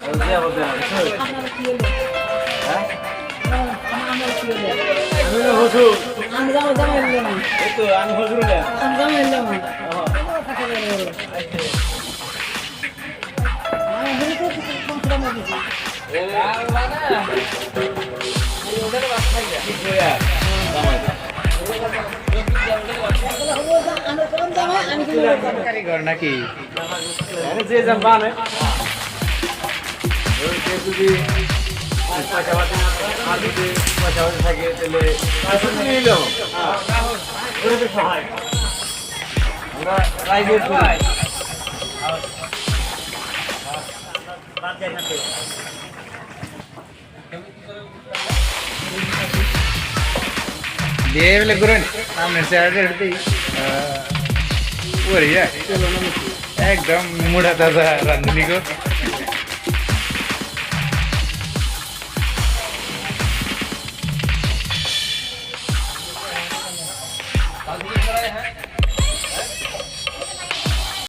আপনারা কি হলো? হ্যাঁ আমরা কি হলো? আমি না হুজুর আমি জামা এলো না। এই তো আমি হুজুর না আমি জামা এলো না। আমি বলি তো কোন ছোট মধ্যে কি কইয়া জামাই আমি কোন জামা আমি কি কারিগর নাকি আরে যে জাম বানে ওই যে যদি পয়সা পাতি আর যদি পয়সা পাতি থাকে তাহলে পয়সা নিয়ে নিলাম ওরে তো সহায় আমরা রাইজের করি দিয়ে বলে করুন আপনার চেহারাটা എടുത്ത് ওরিয়া একদম মুড়া দাদা রান্ধনি কো কাজ করা है